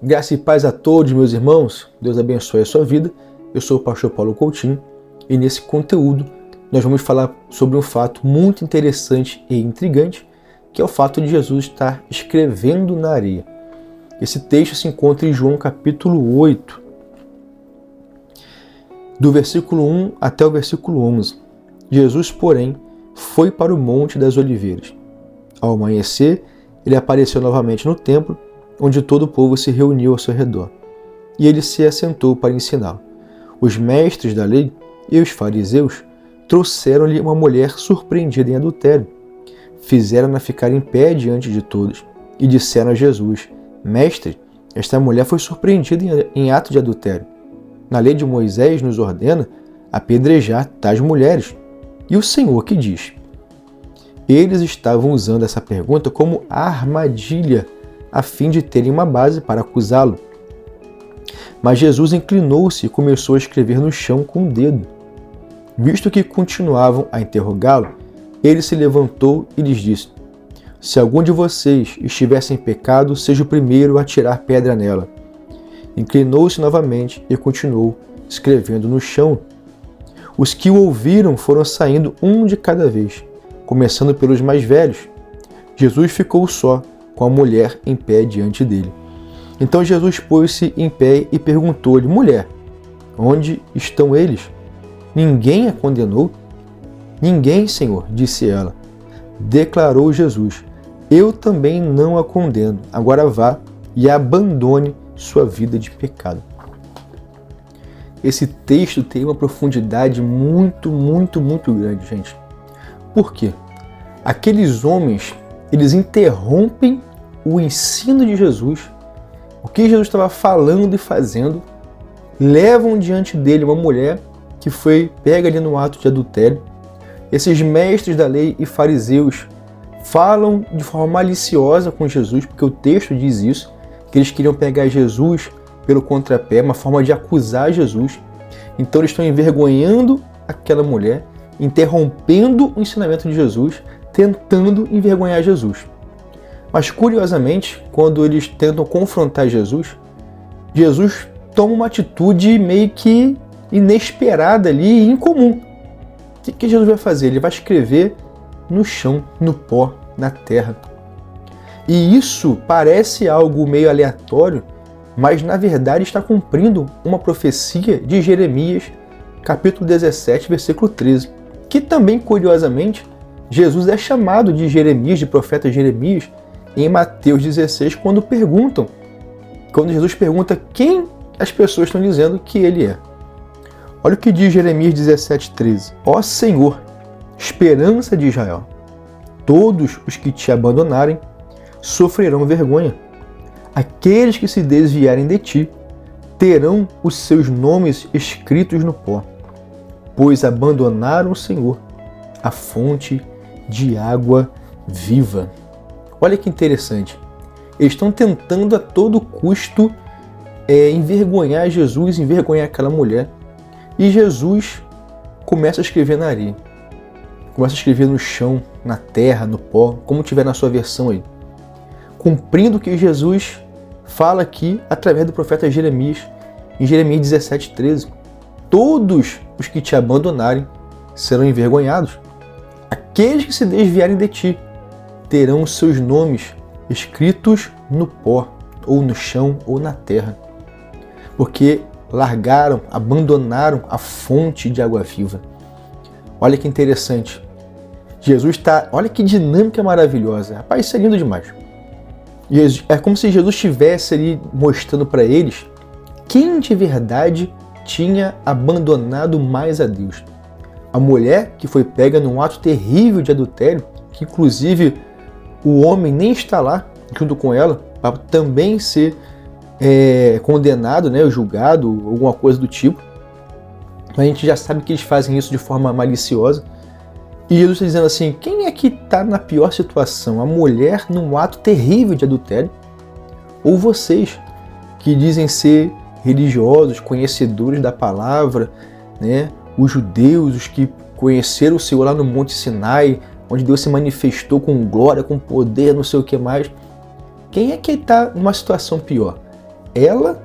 Graça e paz a todos, meus irmãos. Deus abençoe a sua vida. Eu sou o pastor Paulo Coutinho e nesse conteúdo nós vamos falar sobre um fato muito interessante e intrigante, que é o fato de Jesus estar escrevendo na areia. Esse texto se encontra em João capítulo 8, do versículo 1 até o versículo 11. Jesus, porém, foi para o Monte das Oliveiras. Ao amanhecer, ele apareceu novamente no templo, onde todo o povo se reuniu ao seu redor. E ele se assentou para ensiná-lo. Os mestres da lei e os fariseus trouxeram-lhe uma mulher surpreendida em adultério. Fizeram-na ficar em pé diante de todos e disseram a Jesus: Mestre, esta mulher foi surpreendida em ato de adultério. Na lei de Moisés nos ordena apedrejar tais mulheres. E o Senhor que diz? Eles estavam usando essa pergunta como armadilha, a fim de terem uma base para acusá-lo. Mas Jesus inclinou-se e começou a escrever no chão com o dedo. Visto que continuavam a interrogá-lo, ele se levantou e lhes disse: Se algum de vocês estivesse em pecado, seja o primeiro a tirar pedra nela. Inclinou-se novamente e continuou escrevendo no chão. Os que o ouviram foram saindo um de cada vez, começando pelos mais velhos. Jesus ficou só, com a mulher em pé diante dele. Então Jesus pôs-se em pé e perguntou-lhe: Mulher, onde estão eles? Ninguém a condenou? Ninguém, Senhor, disse ela. Declarou Jesus: Eu também não a condeno. Agora vá e abandone sua vida de pecado. Esse texto tem uma profundidade muito grande, gente. Por quê? Aqueles homens, eles interrompem o ensino de Jesus, o que Jesus estava falando e fazendo, levam diante dele uma mulher que foi pega ali no ato de adultério. Esses mestres da lei e fariseus falam de forma maliciosa com Jesus, porque o texto diz isso, que eles queriam pegar Jesus pelo contrapé, uma forma de acusar Jesus. Então eles estão envergonhando aquela mulher, interrompendo o ensinamento de Jesus, tentando envergonhar Jesus. Mas curiosamente, quando eles tentam confrontar Jesus, Jesus toma uma atitude meio que inesperada ali e incomum. O que Jesus vai fazer? Ele vai escrever no chão, no pó, na terra. E isso parece algo meio aleatório, mas na verdade está cumprindo uma profecia de Jeremias, capítulo 17, versículo 13, que também, curiosamente, Jesus é chamado de Jeremias, de profeta Jeremias, em Mateus 16, quando Jesus pergunta quem as pessoas estão dizendo que ele é. Olha o que diz Jeremias 17, 13. Ó Senhor, esperança de Israel, todos os que te abandonarem sofrerão vergonha. Aqueles que se desviarem de ti terão os seus nomes escritos no pó, pois abandonaram o Senhor, a fonte de água viva. Olha que interessante. Eles estão tentando a todo custo envergonhar Jesus, envergonhar aquela mulher. E Jesus começa a escrever na areia. Começa a escrever no chão, na terra, no pó, como tiver na sua versão aí. Cumprindo o que Jesus fala aqui através do profeta Jeremias, em Jeremias 17, 13. Todos os que te abandonarem serão envergonhados. Aqueles que se desviarem de ti terão os seus nomes escritos no pó, ou no chão, ou na terra. Porque largaram, abandonaram a fonte de água viva. Olha que interessante. Olha que dinâmica maravilhosa. Rapaz, isso é lindo demais. É como se Jesus estivesse ali mostrando para eles quem de verdade tinha abandonado mais a Deus. A mulher que foi pega num ato terrível de adultério, que inclusive o homem nem está lá junto com ela, para também ser condenado, julgado, alguma coisa do tipo. A gente já sabe que eles fazem isso de forma maliciosa. E Jesus está dizendo assim, quem é que está na pior situação? A mulher num ato terrível de adultério? Ou vocês, que dizem ser religiosos, conhecedores da palavra, os judeus, os que conheceram o Senhor lá no Monte Sinai, onde Deus se manifestou com glória, com poder, não sei o que mais. Quem é que está numa situação pior? ela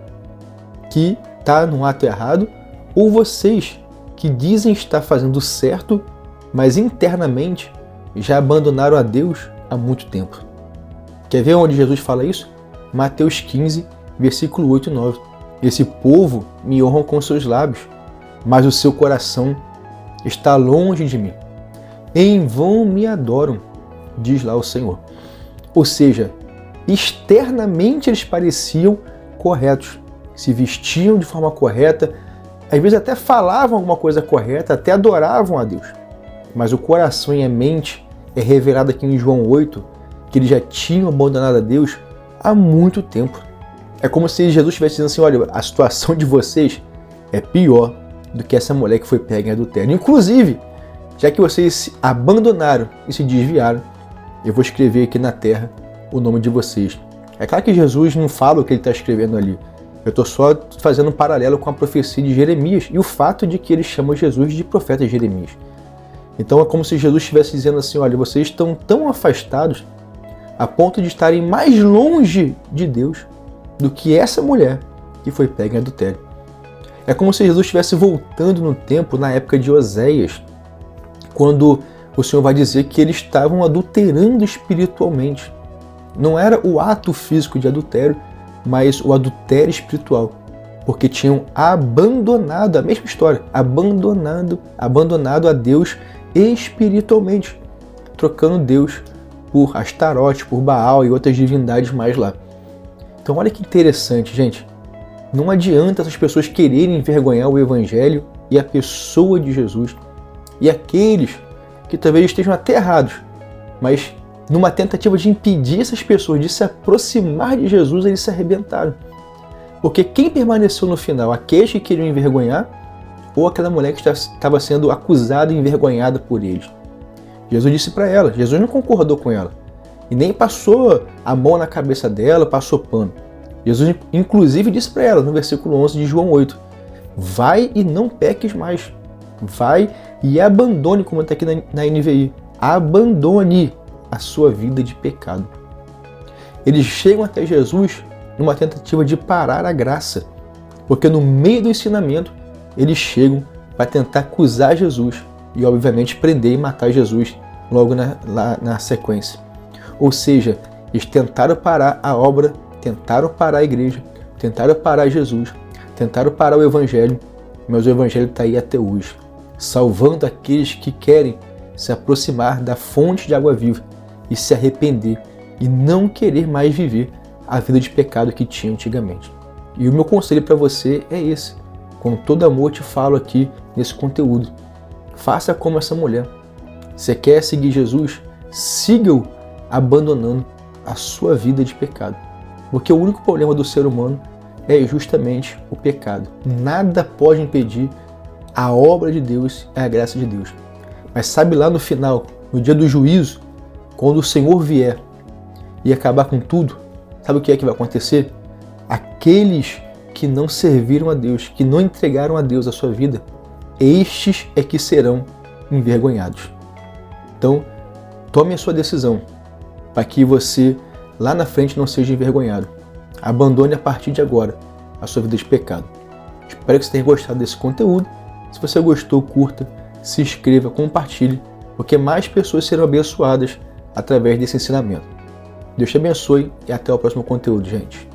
que está no ato errado ou vocês que dizem estar fazendo certo, mas internamente já abandonaram a Deus há muito tempo. Quer ver onde Jesus fala isso? Mateus 15, versículo 8 e 9. Esse povo me honra com seus lábios, mas o seu coração está longe de mim. Em vão me adoram, diz lá o Senhor. Ou seja, externamente eles pareciam corretos, se vestiam de forma correta, às vezes até falavam alguma coisa correta, até adoravam a Deus. Mas o coração e a mente é revelado aqui em João 8, que eles já tinham abandonado a Deus há muito tempo. É como se Jesus estivesse dizendo assim, olha, a situação de vocês é pior do que essa mulher que foi pega em adultério. Inclusive, já que vocês se abandonaram e se desviaram, eu vou escrever aqui na terra o nome de vocês. É claro que Jesus não fala o que ele está escrevendo ali. Eu estou só fazendo um paralelo com a profecia de Jeremias e o fato de que ele chama Jesus de profeta Jeremias. Então é como se Jesus estivesse dizendo assim, olha, vocês estão tão afastados a ponto de estarem mais longe de Deus do que essa mulher que foi pega em adultério. É como se Jesus estivesse voltando no tempo, na época de Oséias, quando o Senhor vai dizer que eles estavam adulterando espiritualmente. Não era o ato físico de adultério, mas o adultério espiritual, porque tinham abandonado, a mesma história, abandonado a Deus espiritualmente, trocando Deus por Astarote, por Baal e outras divindades mais lá. Então olha que interessante, gente. Não adianta essas pessoas quererem envergonhar o Evangelho e a pessoa de Jesus. E aqueles que talvez estejam até errados, mas numa tentativa de impedir essas pessoas de se aproximar de Jesus, eles se arrebentaram. Porque quem permaneceu no final? Aqueles que queriam envergonhar ou aquela mulher que estava sendo acusada e envergonhada por eles? Jesus disse para ela, Jesus não concordou com ela. E nem passou a mão na cabeça dela, passou pano. Jesus inclusive disse para ela, no versículo 11 de João 8, vai e não peques mais. Vai e abandone, como está aqui na NVI, abandone a sua vida de pecado. Eles chegam até Jesus numa tentativa de parar a graça, porque no meio do ensinamento eles chegam para tentar acusar Jesus e obviamente prender e matar Jesus logo na sequência. Ou seja, eles tentaram parar a obra, tentaram parar a igreja, tentaram parar Jesus, tentaram parar o Evangelho, mas o Evangelho está aí até hoje, salvando aqueles que querem se aproximar da fonte de água viva e se arrepender e não querer mais viver a vida de pecado que tinha antigamente. E o meu conselho para você é esse. Com todo amor te falo aqui nesse conteúdo. Faça como essa mulher. Você quer seguir Jesus? Siga-o abandonando a sua vida de pecado. Porque o único problema do ser humano é justamente o pecado. Nada pode impedir a obra de Deus e a graça de Deus. Mas sabe lá no final, no dia do juízo, quando o Senhor vier e acabar com tudo, sabe o que é que vai acontecer? Aqueles que não serviram a Deus, que não entregaram a Deus a sua vida, estes é que serão envergonhados. Então, tome a sua decisão para que você lá na frente não seja envergonhado. Abandone a partir de agora a sua vida de pecado. Espero que você tenha gostado desse conteúdo. Se você gostou, curta, se inscreva, compartilhe, porque mais pessoas serão abençoadas através desse ensinamento. Deus te abençoe e até o próximo conteúdo, gente.